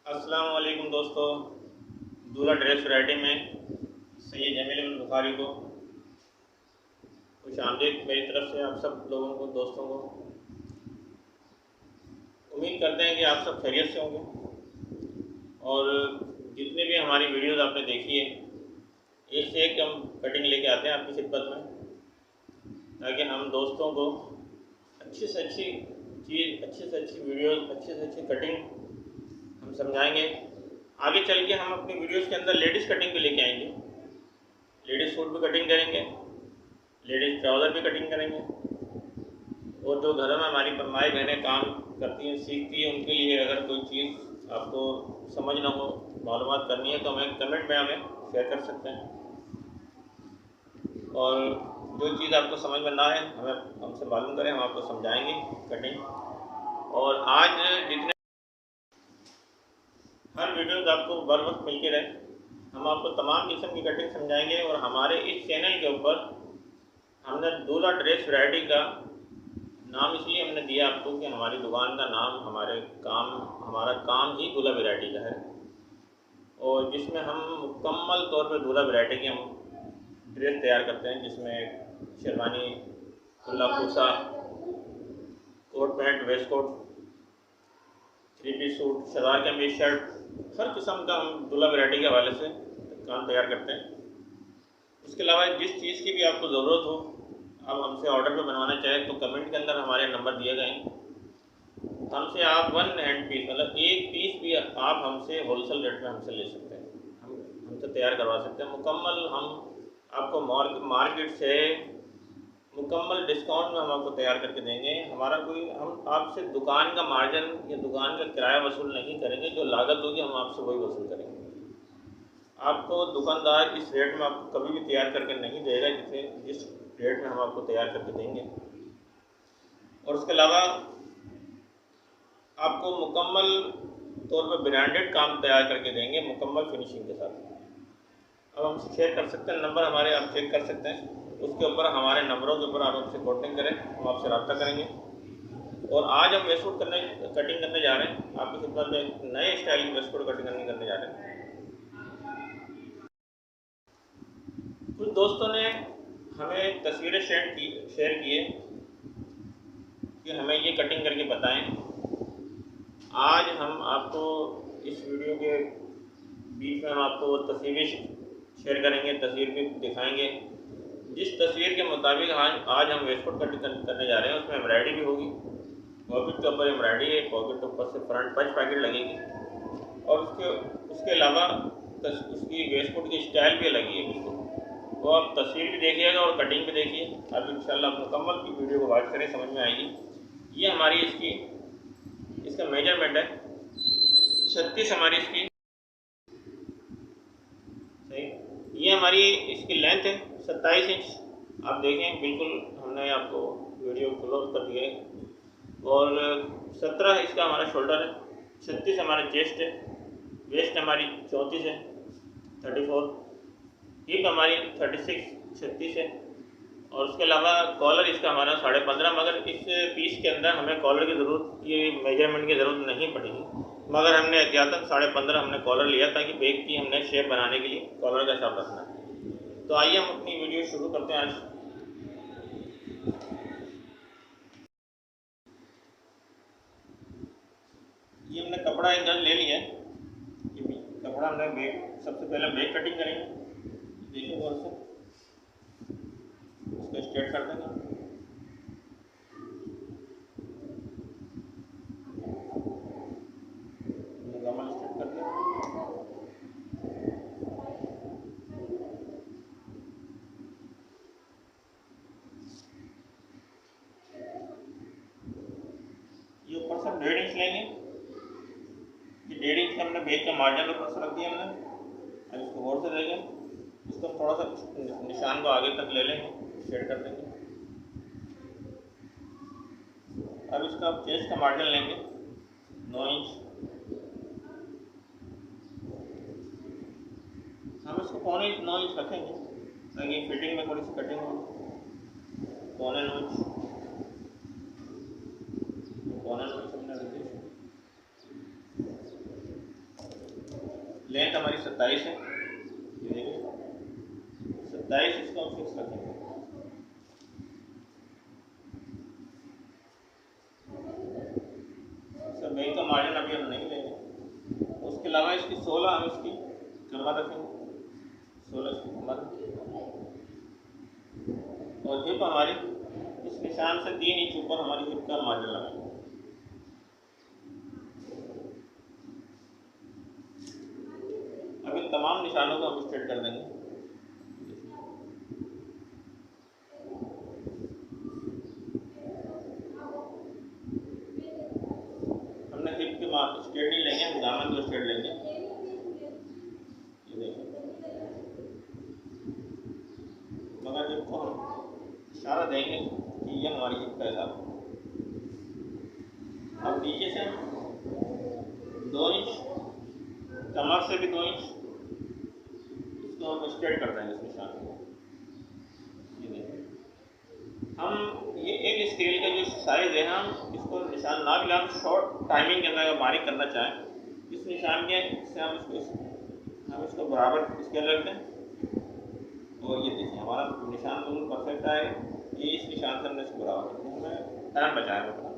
अस्सलाम वालेकुम दोस्तों। दूल्हा ड्रेस वैरायटी में सैयद जमील अहमद बुखारी को खुश आमदीद मेरी तरफ से आप सब लोगों को, दोस्तों को। उम्मीद करते हैं कि आप सब खैरियत से होंगे और जितने भी हमारी वीडियोज़ आपने देखी है, एक से एक हम कटिंग लेके आते हैं आपकी खिदमत में, ताकि हम दोस्तों को अच्छी से अच्छी चीज़, अच्छी से अच्छी वीडियोज़, अच्छी से अच्छी कटिंग हम समझाएंगे। आगे चल के हम अपनी वीडियोज़ के अंदर लेडीज़ कटिंग भी लेके आएंगे। लेडीज़ सूट भी कटिंग करेंगे, लेडीज़ ट्राउज़र भी कटिंग करेंगे। और जो घरों में हमारी माई बहनें काम करती हैं, सीखती हैं, उनके लिए अगर कोई चीज़ आपको समझ ना हो, मालूमात करनी है, तो हमें कमेंट में हमें शेयर कर सकते हैं। और जो चीज़ आपको समझ में ना है, हमें हमसे मालूम करें, हम आपको समझाएंगे कटिंग। और आज जितने हर वीडियोज़ आपको बर वक्त मिल के रहे, हम आपको तमाम किस्म की कटिंग समझाएंगे। और हमारे इस चैनल के ऊपर हमने दूल्हा ड्रेस वैरायटी का नाम इसलिए हमने दिया आपको कि हमारी दुकान का नाम, हमारा काम ही दूल्हा वैरायटी का है, और जिसमें हम मुकम्मल तौर पर दूल्हा वैरायटी की हम ड्रेस तैयार करते हैं, जिसमें शेरवानी, खुला फूसा, coat pant, waistcoat, three piece suit, salwar kameez, shirt, हर किस्म का हम दूल्हा वैरायटी के हवाले से काम तैयार करते हैं। इसके अलावा जिस चीज़ की भी आपको ज़रूरत हो, आप हमसे ऑर्डर पे बनवाना चाहें तो कमेंट के अंदर हमारे नंबर दिए गए हैं। हमसे आप वन हैंड पीस, मतलब एक पीस भी आप हमसे होलसेल रेट में हमसे ले सकते हैं, हमसे तैयार करवा सकते हैं मुकम्मल। हम आपको मार्केट से मुकम्मल डिस्काउंट में हम आपको तैयार करके देंगे। हम आपसे दुकान का मार्जिन या दुकान का किराया वसूल नहीं करेंगे, जो लागत होगी हम आपसे वही वसूल करेंगे। आपको दुकानदार इस रेट में आपको कभी भी तैयार करके नहीं देगा जिस रेट में हम आपको तैयार करके देंगे। और उसके अलावा आपको मुकम्मल तौर पर ब्रांडेड काम तैयार करके देंगे, मुकम्मल फिनिशिंग के साथ। अब हम शेयर कर सकते हैं नंबर हमारे, आप चेक कर सकते हैं, उसके ऊपर हमारे नंबरों के ऊपर आप हमसे कॉन्टेक्ट करें, हम आपसे रब्ता करेंगे। और आज हम वेस्ट कोट कटिंग करने जा रहे हैं आपकी खिदमत में, नए स्टाइल की वेस्ट कोट कटिंग करने जा रहे हैं। कुछ दोस्तों ने हमें तस्वीरें शेयर की है कि हमें ये कटिंग करके बताएं। आज हम आपको इस वीडियो के बीच में हम आपको तस्वीरें शेयर करेंगे, तस्वीर भी दिखाएंगे। जिस तस्वीर के मुताबिक आज हम वेस्ट कोट कटिंग करने जा रहे हैं, उसमें एम्ब्रॉयडरी भी होगी, पॉकेट के ऊपर एम्ब्रॉयडरी है, पॉकेट के ऊपर से फ्रंट पंच पैकेट लगेगी, और उसके अलावा उसकी वेस्ट कोट की स्टाइल भी लगी है बिल्कुल। वो आप तस्वीर भी देखिएगा और कटिंग भी देखिए। अब इंशाल्लाह आप मुकम्मल की वीडियो को वॉच करें, समझ में आएगी। ये हमारी इसका मेजरमेंट है 36 हमारी इसकी, सही। ये हमारी इसकी लेंथ है 27 इंच। आप देखें बिल्कुल हमने आपको वीडियो क्लोज कर दिया है। और 17 इसका हमारा शोल्डर है, 36 हमारा चेस्ट है, वेस्ट हमारी 34 है, 34, हिप हमारी 36 है। और उसके अलावा कॉलर इसका हमारा 15.5, मगर इस पीस के अंदर हमें कॉलर की ज़रूरत, ये मेजरमेंट की ज़रूरत नहीं पड़ेगी, मगर हमने एहतियातन 15.5 हमने कॉलर लिया, ताकि बैग की हमने शेप बनाने के लिए कॉलर का हिसाब रखना है। तो आइए हम अपनी वीडियो शुरू करते हैं आज। ये हमने कपड़ा एक गज ले लिया है। ये कपड़ा हमने बैग, सबसे पहले बैग कटिंग करेंगे, देखिए गौर से इसको स्ट्रेट कर देंगे। मुकम्मल स्ट्रेट कर दिया। ये ऊपर से 1.5 इंच लेंगे। ये 1.5 इंच हमने बैग का मार्जिन ऊपर से रख दिया हमने। अब इसको गौर से देखें, इसको थोड़ा सा निशान को आगे तक ले लेंगे, स्ट्रेट कर देंगे। अब इसका चेस्ट का मार्जिन लेंगे 9 इंच। हम इसको 9 इंच रखेंगे, ताकि फिटिंग में थोड़ी सी कटिंग हो। 9.25 इंच, 9.25 इंच हमने रख दिया। लेंथ हमारी 27 है, ये देखिए 27, इसको हम फिक्स रखेंगे। सर बैक का मार्जिन अभी हम नहीं लेंगे। उसके अलावा इसकी 16 हम इसकी कमर रखेंगे, 16 इसकी कमर, और हिप हमारी इस निशान से 3 इंच ऊपर हमारी हिप का मार्जिन लगाएंगे। अब इन तमाम निशानों को हम स्ट्रेट कर देंगे। हमने हिप के मार्क स्ट्रेट नहीं लेंगे, हम दामन को स्ट्रेट लेंगे। ये देखिए, मगर हिप को हम इशारा देंगे कि ये हमारी हिप का हिसाब है। अब नीचे से 2 इंच, कमर से भी 2 इंच, इसको हम स्ट्रेट कर देंगे इस निशान को। ये देखिए, हम ये एक स्केल का जो साइज है, हम इसको निशान ना भी, हम शॉर्ट टाइमिंग के अंदर बारीक करना चाहें, इस निशान के से हम इसको बराबर स्केल रख दें, और ये देखिए हमारा निशान बिल्कुल परफेक्ट आएगा। ये इस निशान से हमने इसको बराबर कर दिया, हमें टाइम बचाएगा अपना।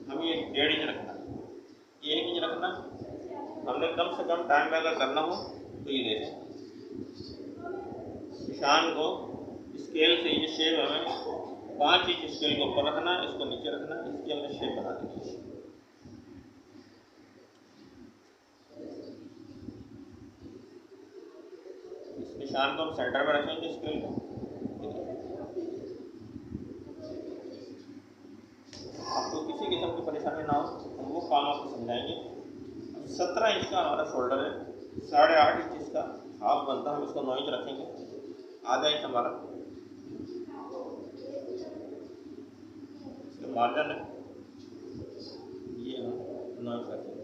हमें ये 1.5 इंच रखना, 1 इंच रखना। हमने कम से कम टाइम में अगर करना हो तो ये देखें, निशान को स्केल से ये शेप हमें 5 इंच स्केल को ऊपर रखना, इसको नीचे रखना, इसकी हमने शेप बना दी। इस निशान को हम सेंटर में रखेंगे स्केल को। आपको किसी किस्म की परेशानी ना हो, हम वो काम आपको समझाएंगे। 17 इंच का हमारा शोल्डर है, 8.5 इंच इसका हाफ बनता है, हम इसको 9 इंच रखेंगे। आधा इंच हमारा इसका मार्जिन है, ये हम 9 इंच रखेंगे।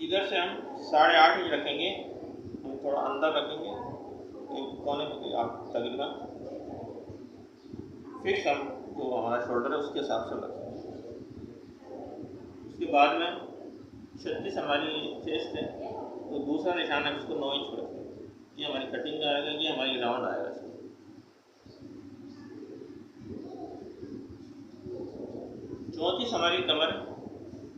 इधर से हम 8.5 इंच रखेंगे, हम थोड़ा अंदर रखेंगे, एक कोने में आप तकरीबन फिक्स हम जो हमारा शोल्डर है उसके हिसाब से रखेंगे। उसके बाद में 36 हमारी चेस्ट है, तो दूसरा निशान हम इसको 9 इंच पर रखेंगे। ये हमारी कटिंग का आएगा, ये हमारी राउंड आएगा। इसमें 34 हमारी कमर है,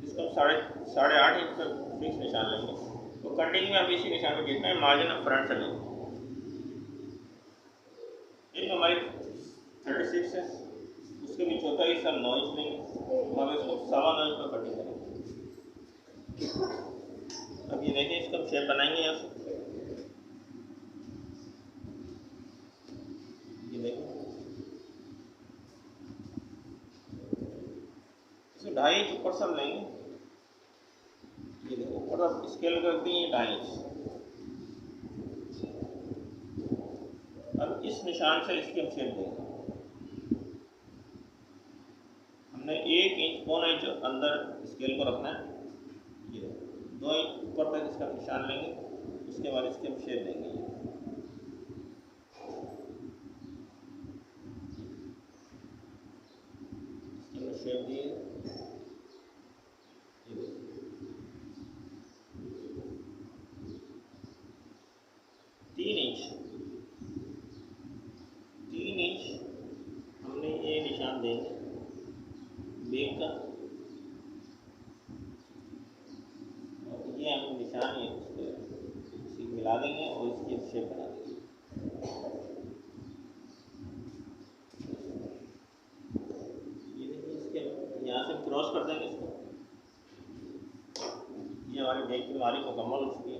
जिसको हम 8.5 इंच पर फिक्स निशान लेंगे। तो कटिंग में हम इसी निशान में जितना है मार्जिन हम फ्रंट से लेंगे। एक हमारी 36 है, उसके भी चौथा हिस्सा 9 इंच लेंगे, हम इसको 9.25 इंच पर कटिंग करेंगे। अब ये देखें, इसका शेप बनाएंगे यहाँ से। ये देखें, इसको 2.5 इंच ऊपर से हम लेंगे। ये देखो, ऊपर आप स्केल कर दिए 2.5 इंच। अब इस निशान से इसकी हम शेप देंगे। हमने 1 इंच, 1.25 इंच अंदर स्केल को रखना है। ये 2 इंच ऊपर तक इसका निशान लेंगे, उसके बाद इसके हम शेप देंगे। इसके शेप दिए, 3 इंच हमने ये निशान देंगे बेक का, और ये हम निशान है उसको मिला देंगे और इसकी शेप बना देंगे। ये देखिए, इसके यहाँ से क्रॉस कर देंगे इसको। ये हमारी बेक की मारी मुकम्मल हो चुकी है।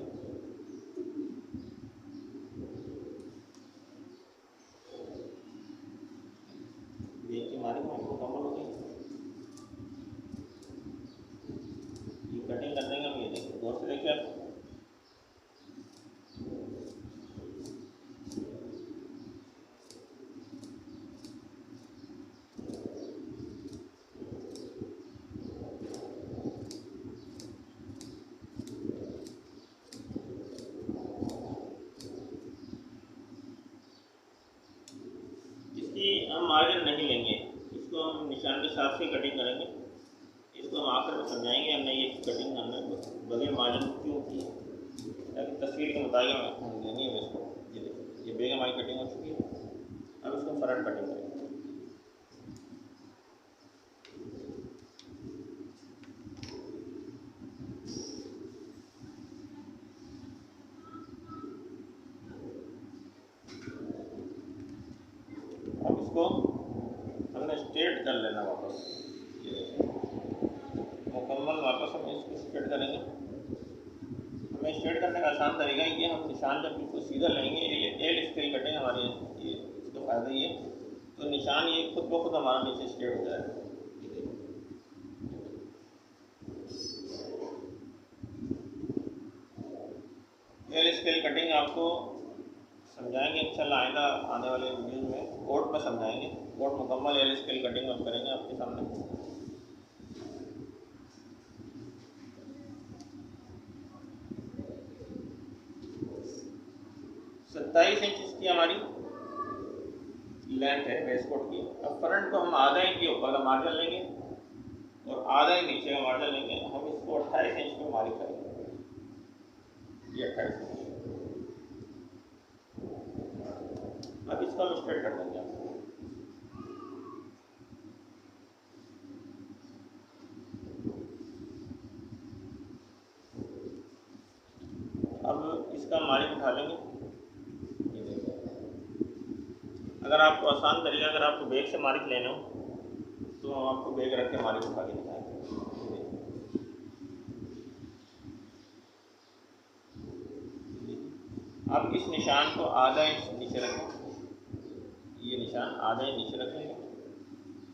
बेक की मारी मुकम्मल हो गई। ये कटिंग कर देंगे हम। ये देखिए, गौर से देखिए आप। हम मार्जिन नहीं लेंगे, इसको हम निशान के साथ से कटिंग करेंगे। इसको हम आखिर में समझाएंगे हमने ये कटिंग हमने बगैर मार्जिन क्यों की है, ताकि तस्वीर के मुताबिक हम लेंगे इसको। ये देखिए ये बैग हमारी कटिंग हो चुकी है। अब इसको फ्रंट कटिंग करेंगे। अब इसको हमने स्ट्रेट कर लेना वापस। ये देखिए मुकम्मल वापस हम इसको स्ट्रेट करेंगे। हमें स्ट्रेट करने का आसान तरीका ये, हम निशान जब बिल्कुल सीधा लेंगे, एल स्केल कटेंगे हमारे ये इसका फ़ायदा ये, तो निशान ये खुद ब खुद हमारा नीचे स्ट्रेट हो जाएगा। एल स्केल कटिंग आपको समझाएंगे इंशाल्लाह आइंदा आने वाले वीडियो में, कोड में समझाएंगे। कोड मुकम्मल एल स्केल कटिंग हम करेंगे आपके सामने। 27 इंच इसकी हमारी लेंथ है वेस्ट कोट की। अब फ्रंट को हम आधा इंच के ऊपर का मार्जिन लेंगे और आधा इंच नीचे का मार्जिन लेंगे। हम इसको 28 इंच में मार्क करेंगे। ये 28 इंच। अब इसको हम स्ट्रेट कर देंगे। अब इसका मार्जिन उठा लेंगे। अगर आपको आसान तरीका, अगर आपको बैग से मार्क लेना हो तो हम आपको बैग रख के मार्क उठा के दिखाएंगे। आप इस निशान को आधा इंच नीचे रखें, ये निशान आधा इंच नीचे रखेंगे।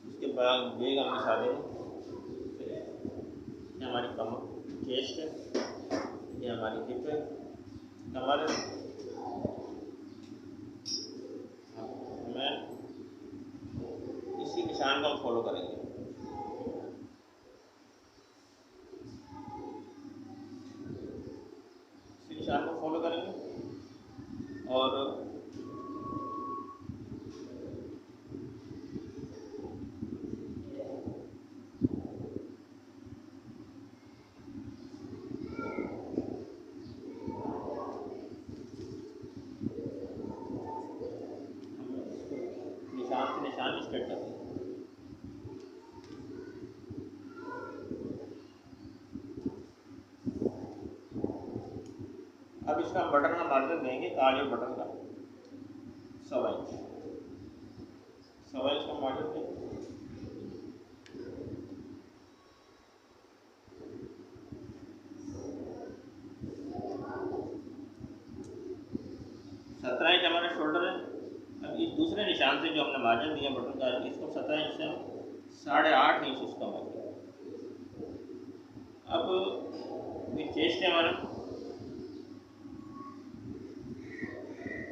उसके बाद बैग हम बिछा देंगे। ये हमारी कमर चेस्ट है, ये हमारी हिप है, कमर है। इसी निशान को हम फॉलो करेंगे। इसी निशान को फॉलो करेंगे और निशान स्ट्रेट करेंगे। अब इसका हम बटन का मार्जिन देंगे, काज और बटन का 1.25 इंच, 1.25 इंच का मार्जिन देंगे। सत्रह इंच हमारा शोल्डर है। अब इस दूसरे निशान से जो हमने मार्जिन दिया बटन का, इसको 17 इंच से हम 8.5 इंच इसका मार्जिन। अब ये चेस्ट है हमारा,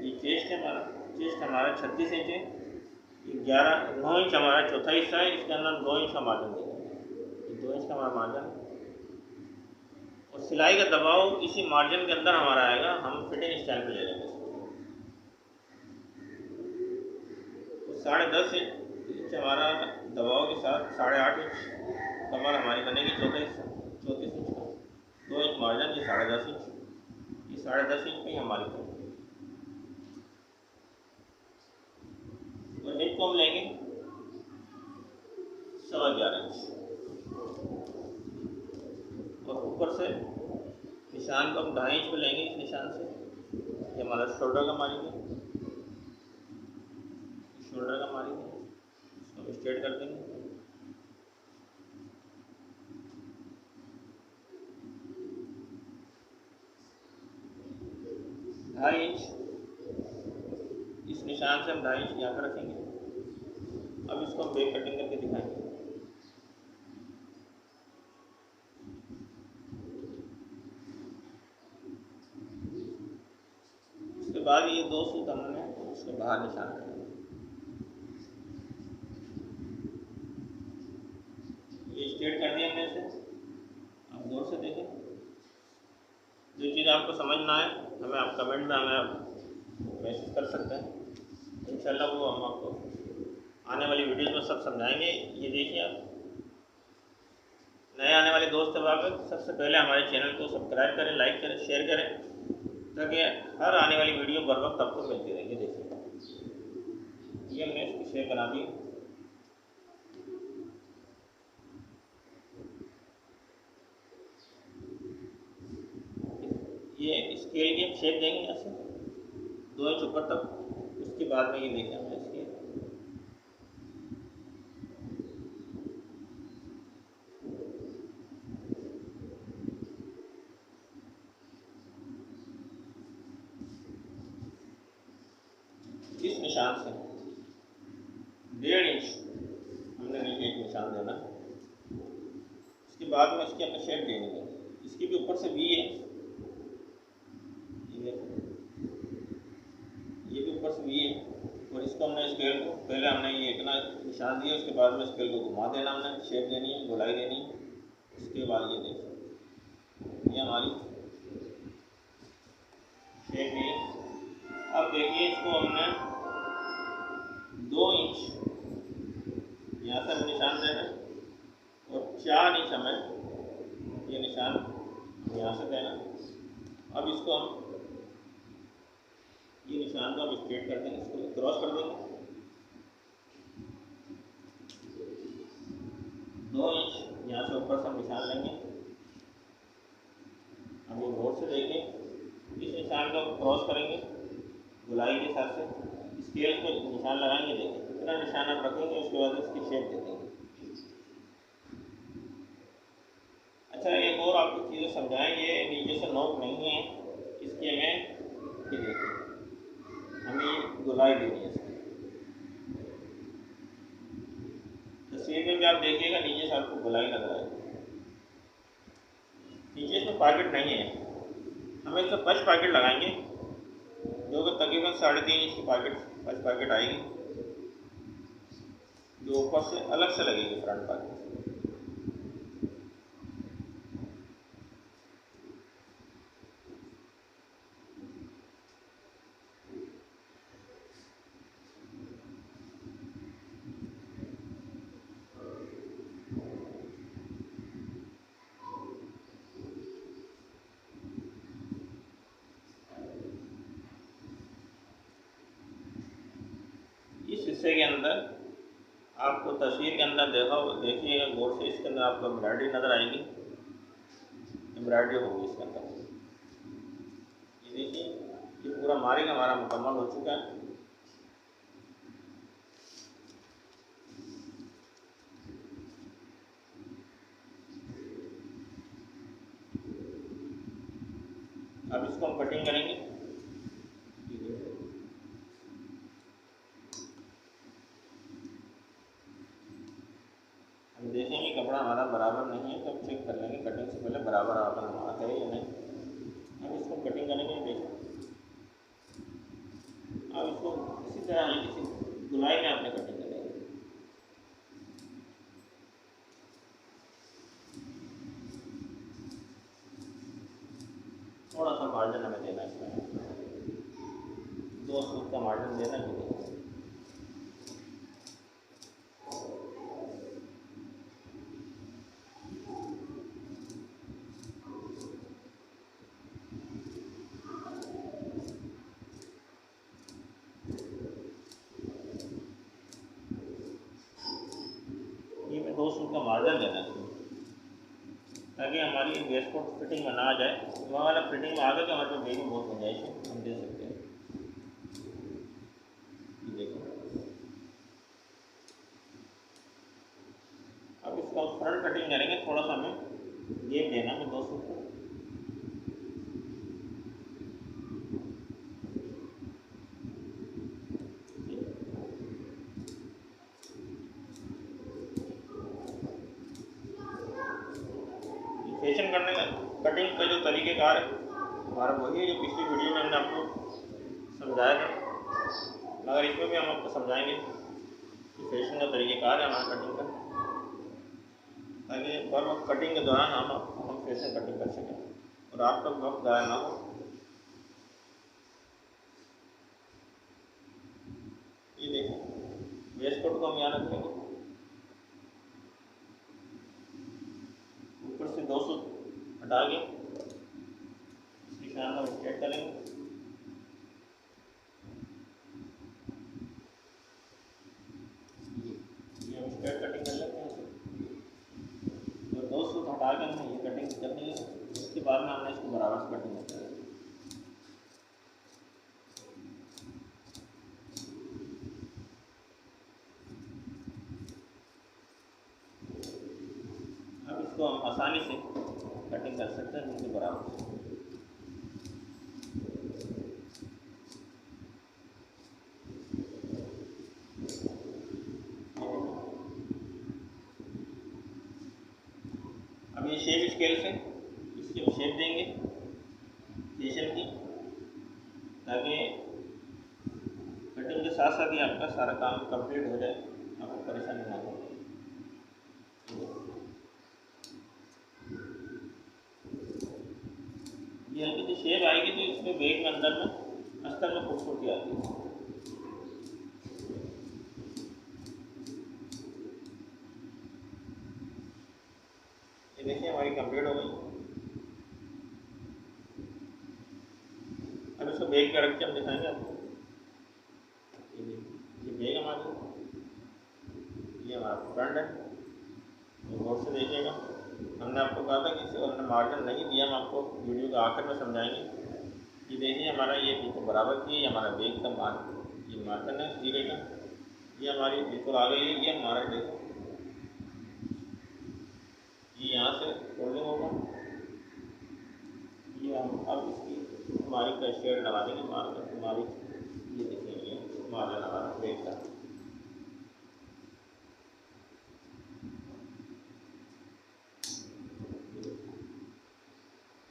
ये चेस्ट है हमारा। चेस्ट हमारा 36 इंच है। 9 इंच हमारा चौथा हिस्सा है। इसके अंदर 2 इंच का मार्जिन देंगे। 2 इंच का हमारा मार्जिन है और सिलाई का दबाव इसी मार्जिन के अंदर हमारा आएगा। हम फिटिंग स्टाइल पे ले लेंगे इसको। 10.5 इंच हमारा दबाव के साथ 8.5 इंच कमर हमारी बनेगी। चौथा हिस्सा 34 इंच का, 2 इंच मार्जिन, ये 10.5 इंच। ये 10.5 इंच पे हमारी करेंगे। और हिप को हम लेंगे 11.25 इंच और ऊपर से निशान को हम 2.5 इंच पे लेंगे। इस निशान से ये हमारा शोल्डर का मार्जिन है, शोल्डर का मार्जिन है। इसको हम स्ट्रेट कर देंगे। ढाई इंच इस निशान से हम 2.5 इंच यहाँ पर रखेंगे। अब इसको हम बैक कटिंग करके दिखाएंगे। उसके बाद ये 2 सूत हमने उसके बाहर निशान करना। ये स्ट्रेट कर दिया हमने इसे। आप गौर से देखें, जो चीज़ आपको समझ ना आए हमें आप कमेंट में हमें आप मैसेज कर सकते हैं। इंशाल्लाह वो हम आपको आने वाली वीडियो में सब समझाएंगे। ये देखिए आप, नए आने वाले दोस्त अब सबसे पहले हमारे चैनल को सब्सक्राइब करें, लाइक करें, शेयर करें, ताकि हर आने वाली वीडियो बर वक्त आपको मिलती रहेगी। देखिए ये हमने इसकी शेप बना दी। ये स्केल की हम शेप देंगे यहाँ से 2 इंच ऊपर तक। उसके बाद में ये देखें हमने स्केल इस निशान से 1.5 इंच हमने नीचे एक निशान देना। इसके बाद में इसकी हमने शेप देनी है। इसकी भी ऊपर से वी है, ये भी ऊपर से वी है। और इसको हमने स्केल को पहले हमने ये इतना निशान दिया, उसके बाद में स्केल को घुमा देना, हमने शेप देनी है, गोलाई देनी है। इसके बाद ये देखिए ये हमारी शेप है। अब देखिए इसको हमने 2 इंच यहाँ से हमें निशान देना और 4 इंच हमें ये निशान यहाँ से देना। अब इसको हम ये निशान को हम स्ट्रेट कर देंगे, इसको क्रॉस कर देंगे। 2 इंच यहाँ से ऊपर से हम निशान लेंगे। हम ये गौर से देखें, इस निशान को क्रॉस करेंगे गुलाई के हिसाब से, स्केल पे निशान लगाएंगे। देखें इतना निशान आप रखेंगे, उसके बाद इसकी शेप दे देंगे। अच्छा एक और आपको चीज़ें समझाएं, ये नीचे से नोक नहीं है, इसकी हमें ये देखिए हमें ये गुलाई देनी है। तस्वीर में भी आप देखिएगा नीचे से आपको गुलाई लग रहा है, नीचे इसमें पॉकेट नहीं है। हमें इसमें 5 पॉकेट लगाएंगे, जो कि तकरीबन 3.5 इंच की पॉकेट पॉकेट आएगी, जो ऊपर से अलग से लगेगी फ्रंट पॉकेट। इस हिस्से के अंदर आपको तस्वीर के अंदर देखिएगा गौर से, इसके अंदर आपको एम्ब्रॉयडरी नज़र आएगी, एम्ब्रॉयडरी होगी इसके अंदर। ये देखिए ये पूरा मार्किंग हमारा मुकम्मल हो चुका है। अब इसको हम कटिंग करेंगे। हम देखेंगे कपड़ा हमारा बराबर नहीं है, तो हम चेक कर लेंगे कटिंग से पहले बराबर हमारा है या नहीं। अब इसको कटिंग करेंगे। देखो अब इसको इसी तरह इसी गुलाई में आपने कटिंग करेंगे। थोड़ा सा मार्जिन हमें देना है, इसमें 2 सूट का मार्जिन देना है। ये में 2 सूट का मार्जिन देना है, ताकि हमारी वेस्ट कोट फिटिंग में ना आ जाए। वहाँ वाला फिटिंग में आ गया तो हमारे पास बेबी बहुत गुंजाइश है, हम दे सकते हैं। देखो अब इसको फ्रंट कटिंग करेंगे, थोड़ा सा हमें गैप देना है 2 सूट को। फैशन करने का कटिंग का जो तरीक़ेकार है हमारा वही है जो पिछली वीडियो में हमने आपको समझाया था, मगर इसमें भी हम आपको समझाएंगे कि फैशन का तरीक़ेकार है हमारा कटिंग का, ताकि हर वक्त कटिंग के दौरान हम फैशन कटिंग कर सकें और आपका वक्त ज़ाया ना हो। ये देखें वेस्ट कोट को हम यहाँ रख लेंगे। हटा के निशान को स्ट्रेट करेंगे। ये हम स्ट्रेट कटिंग कर लेते हैं। तो 2 सूत हटा के हमें ये कटिंग करनी है। उसके बाद में हमने इसको बराबर से कटिंग करनी है। अब इसको हम आसानी से कटिंग कर सकते हैं बिल्कुल बराबर से। अब ये शेप स्केल से इसकी हम शेप देंगे फेशियल की, ताकि कटिंग के साथ साथ ही आपका सारा काम कंप्लीट हो जाए, आपको परेशानी ना हो। ये हल्की सी शेप आएगी तो इसमें बैग में अंदर में अस्तर में खूबसूरती आती है। ये देखिए हमारी कंप्लीट हो गई। अब इसको बैग पे रख के हम दिखाएंगे आपको। ये बैग हमारी, ये हमारा फ्रंट है। गौर से देखिएगा, हमने आपको कहा था कि इसे हमने मार्जिन नहीं दिया, हम आपको वीडियो के आखिर में समझाएंगे। ये देखिए हमारा ये बिल्कुल बराबर की, ये हमारा बैग का ये मार्जिन है सीरे का, ये हमारी बिल्कुल आ गई है। ये हमारा देखो, ये यहाँ से फोल्डिंग होगा। ये हम अब इसकी हमारी का शेड लगा देंगे हमारी। ये देखिए ये मार्जिन हमारा बैग का।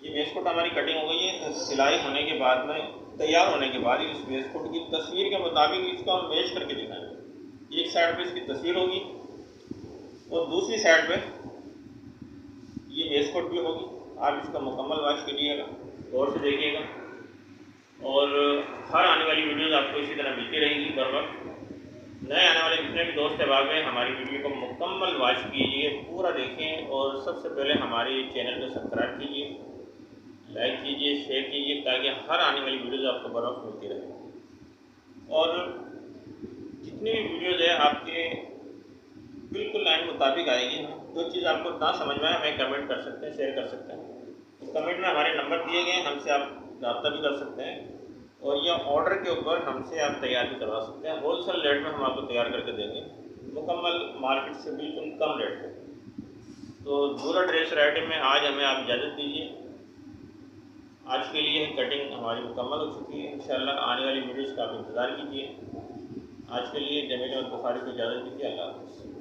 ये वेस्टकोट हमारी कटिंग हो गई है। सिलाई होने के बाद में, तैयार होने के बाद इस वेस्टकोट की तस्वीर के मुताबिक इसको हम मैच करके दिखाएंगे। एक साइड पे इसकी तस्वीर होगी और दूसरी साइड पे ये वेस्टकोट भी होगी। आप इसका मुकम्मल वॉच कीजिएगा, गौर से देखिएगा, और हर आने वाली वीडियोज़ आपको इसी तरह मिलती रहेगी बर वक्त। नए आने वाले जितने भी दोस्त अहबाब हैं, हमारी वीडियो को मुकम्मल वॉच कीजिए, पूरा देखें, और सबसे पहले हमारे चैनल को सब्सक्राइब कीजिए, लाइक कीजिए, शेयर कीजिए, ताकि हर आने वाली वीडियोज़ आपको बर वक्त मिलती रहे। और जितनी भी वीडियोज़ है आपके बिल्कुल लाइन मुताबिक आएगी। जो चीज़ आपको ना समझ में आए हमें कमेंट कर सकते हैं, शेयर कर सकते हैं। उस कमेंट में हमारे नंबर दिए गए हैं, हमसे आप रब्ता भी कर सकते हैं, और यह ऑर्डर के ऊपर हमसे आप तैयार भी करवा सकते हैं। होलसेल रेट में हम आपको तैयार करके देंगे, मुकम्मल मार्केट से बिल्कुल कम रेट पे। तो दूल्हा ड्रेस वैरायटी में आज हमें आप इजाज़त दीजिए। आज के लिए कटिंग हमारी मुकम्मल हो चुकी है। इंशाअल्लाह आने वाली वीडियोज़ का आप इंतज़ार कीजिए। आज के लिए जमील बुखारी को इजाज़त दीजिए। अल्लाह हाफ़िज़।